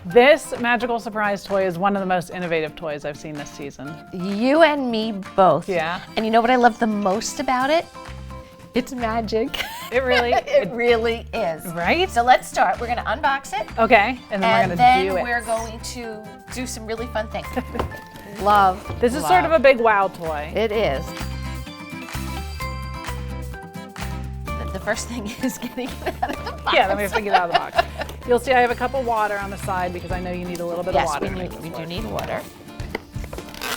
This magical surprise toy is one of the most innovative toys I've seen this season. You and me both. Yeah. And you know what I love the most about it? It's magic. It really, it really is. Right? So let's start. We're going to unbox it. Okay, and then we're going to do it. We're going to do some really fun things. Love. This is sort of a big wow toy. It is. The first thing is getting it out of the box. Yeah, then we have to get it out of the box. You'll see I have a cup of water on the side because I know you need a little bit of water. Yes, we do need water.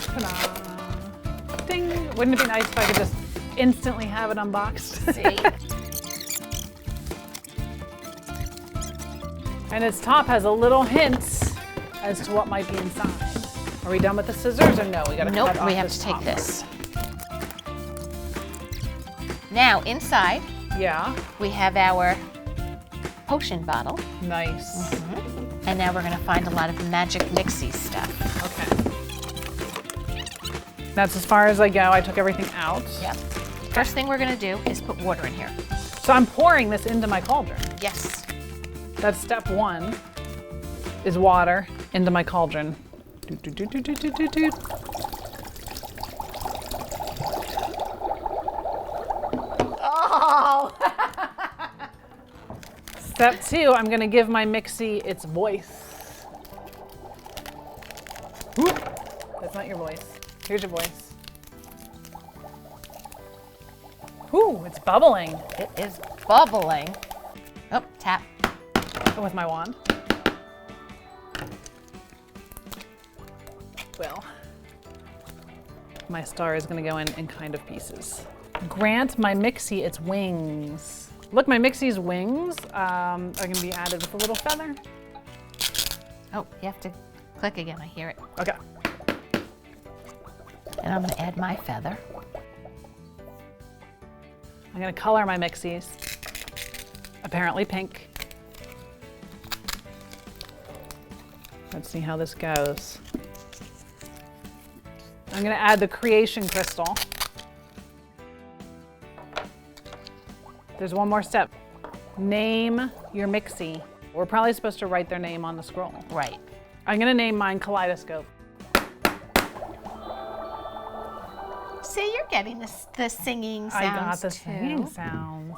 Ta-da. Ding. Wouldn't it be nice if I could just instantly have it unboxed? See? And its top has a little hint as to what might be inside. Are we done with the scissors or no? We gotta cut off we have this to take top. this. Now inside, we have our potion bottle. Nice. And now we're gonna find a lot of magic Mixies stuff. Okay. That's as far as I go. I took everything out. Yep. First thing we're gonna do is put water in here. So I'm pouring this into my cauldron. Yes. That's step one, is water into my cauldron. Doot, doot, doot, doot, doot, doot, doot. Oh! Step two, I'm gonna give my Mixie its voice. Whoop. That's not your voice. Here's your voice. Ooh, it's bubbling. It is bubbling. Oh, tap. With my wand. Well, my star is gonna go in kind of pieces. Grant my Mixie its wings. Look, my Mixie's wings are gonna be added with a little feather. Oh, you have to click again, I hear it. Okay. And I'm gonna add my feather. I'm gonna color my Mixies. Apparently pink. Let's see how this goes. I'm gonna add the creation crystal. There's one more step. Name your Mixie. We're probably supposed to write their name on the scroll. Right. I'm gonna name mine Kaleidoscope. See, you're getting the singing sounds I got the too. singing sounds.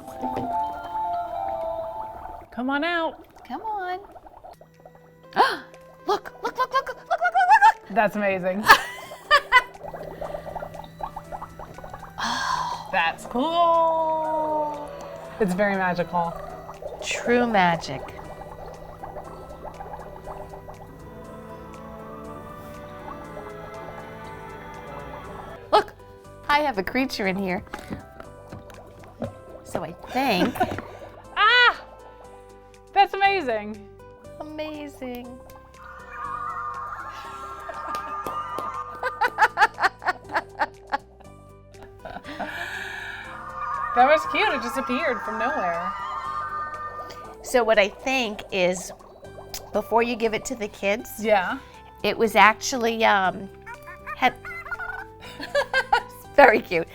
Come on out. Come on. Look, look, look, look, look, look, look, look. That's amazing. That's cool. It's very magical. True magic. Look, I have a creature in here. So I think. Ah! That's amazing. Amazing. That was cute. It just appeared from nowhere. So what I think is, before you give it to the kids, Yeah. it was actually had very cute.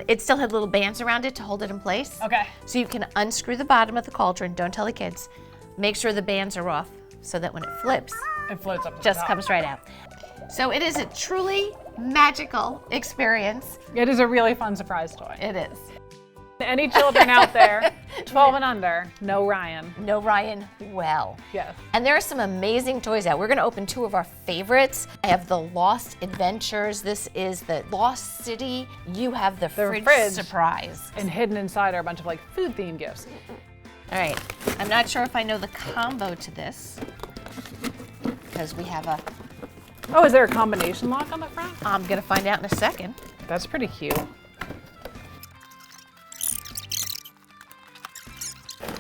It still had little bands around it to hold it in place. Okay. So you can unscrew the bottom of the cauldron. Don't tell the kids. Make sure the bands are off so that when it flips, It floats up to the just top. comes right out. So it is a truly magical experience. It is a really fun surprise toy. It is. Any children out there, 12 and under, no Ryan. No Ryan well. Yes. And there are some amazing toys out. We're going to open two of our favorites. I have the Lost Adventures. This is the Lost City. You have the fridge surprise. And hidden inside are a bunch of like food themed gifts. All right. I'm not sure if I know the combo to this because we have a. Oh, is there a combination lock on the front? I'm going to find out in a second. That's pretty cute.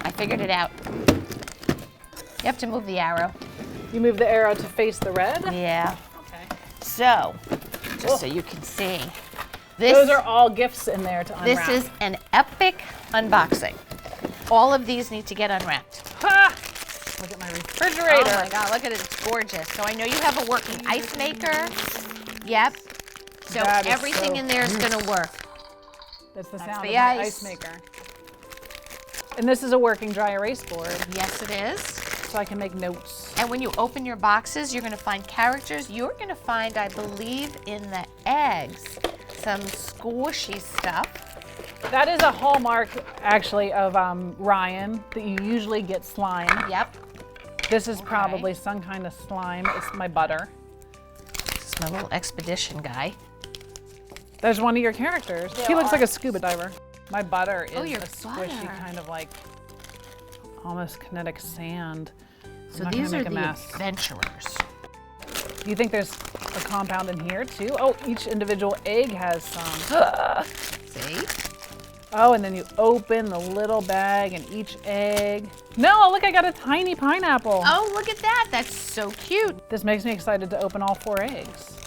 I figured it out. You have to move the arrow. You move the arrow to face the red? Yeah. Okay. So, just so you can see. Those are all gifts in there to unwrap. This is an epic unboxing. All of these need to get unwrapped. Ha! Look at my refrigerator. Oh my God, look at it, it's gorgeous. So I know you have a working ice maker. Yep. So That is everything so in there is gonna work. That's the That's sound the of my ice. ice maker. And this is a working dry erase board. Yes, it is. so I can make notes. And when you open your boxes, you're going to find characters. You're going to find, I believe, in the eggs, some squishy stuff. That is a hallmark, actually, of Ryan, that you usually get slime. Yep. This is probably some kind of slime. It's my butter. This is my little expedition guy. There's one of your characters. He looks like a scuba diver. My butter is your a squishy butter. kind of like almost kinetic sand. So these are the adventurers. Do you think there's a compound in here too? Oh, each individual egg has some. See? Oh, and then you open the little bag and each egg. No, look, I got a tiny pineapple. Oh, look at that. That's so cute. This makes me excited to open all 4 eggs.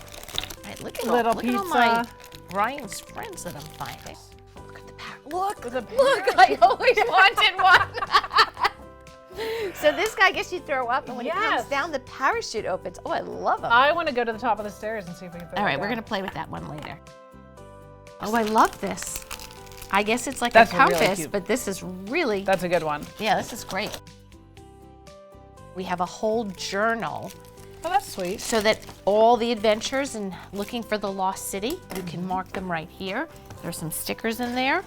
All right, look at Little look at all pizza. my Ryan's friends that I'm finding. Look at the parrot. Look, There's a look, I always wanted one. So this guy gets you throw up, and when he comes down, the parachute opens. Oh, I love him. I want to go to the top of the stairs and see if we can throw All right, it we're down. going to play with that one later. Oh, I love this. I guess it's like That's a really compass, cute. but this is really, That's a good one. yeah, this is great. We have a whole journal Oh, that's sweet. so that all the adventures and looking for the lost city, you can mark them right here. There's some stickers in there.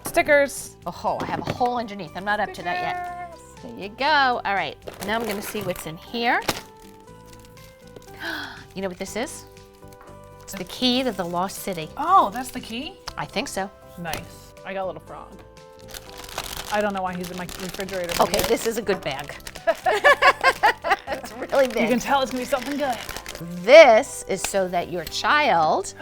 Stickers. Oh, I have a hole underneath. I'm not up to that yet. There you go. All right, now I'm going to see what's in here. You know what this is? It's the key to the lost city. Oh, that's the key? I think so. Nice. I got a little frog. I don't know why he's in my refrigerator. Okay, this is a good bag. It's really big. You can tell it's gonna be something good. This is so that your child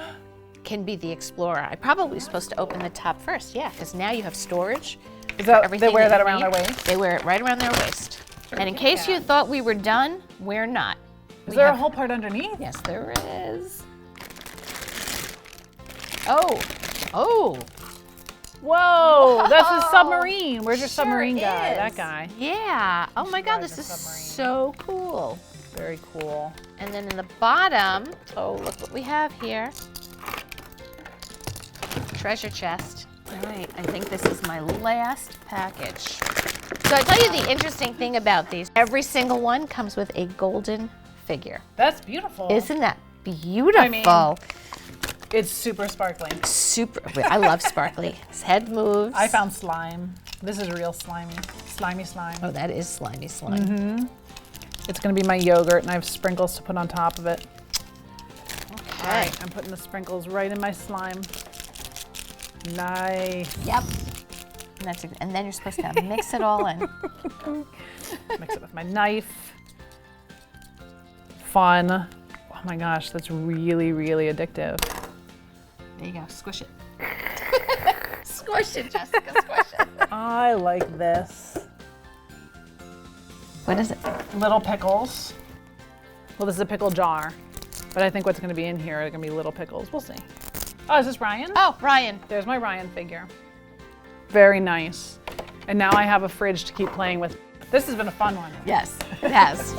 can be the explorer. I probably was supposed to open the top first, yeah, because now you have storage. Is that, Everything they wear that you around need. their waist? They wear it right around their waist. And in case you thought we were done, we're not. Is there a whole part underneath? Yes, there is. Oh, oh. Whoa, that's a submarine. Where's your Sure submarine guy? is. That guy. Yeah. Oh my God, drives this a is submarine. so cool. Very cool. And then in the bottom, oh, look what we have here. Treasure chest. All right, I think this is my last package. So I tell you the interesting thing about these, every single one comes with a golden figure. That's beautiful. Isn't that beautiful? It's super sparkling. Super, I love sparkly. His head moves. I found slime. This is real slimy. Slimy slime. Oh, that is slimy slime. It's gonna be my yogurt and I have sprinkles to put on top of it. Okay. All right, I'm putting the sprinkles right in my slime. Nice. Yep. And then you're supposed to mix it all in. Mix it with my knife. Fun. Oh my gosh, that's really, really addictive. There you go, squish it. Squish it, Jessica, squish it. I like this. What is it? Little pickles. Well, this is a pickle jar, but I think what's gonna be in here are gonna be little pickles. We'll see. Oh, is this Ryan? Oh, Ryan. There's my Ryan figure. Very nice. And now I have a fridge to keep playing with. This has been a fun one. Yes, it has.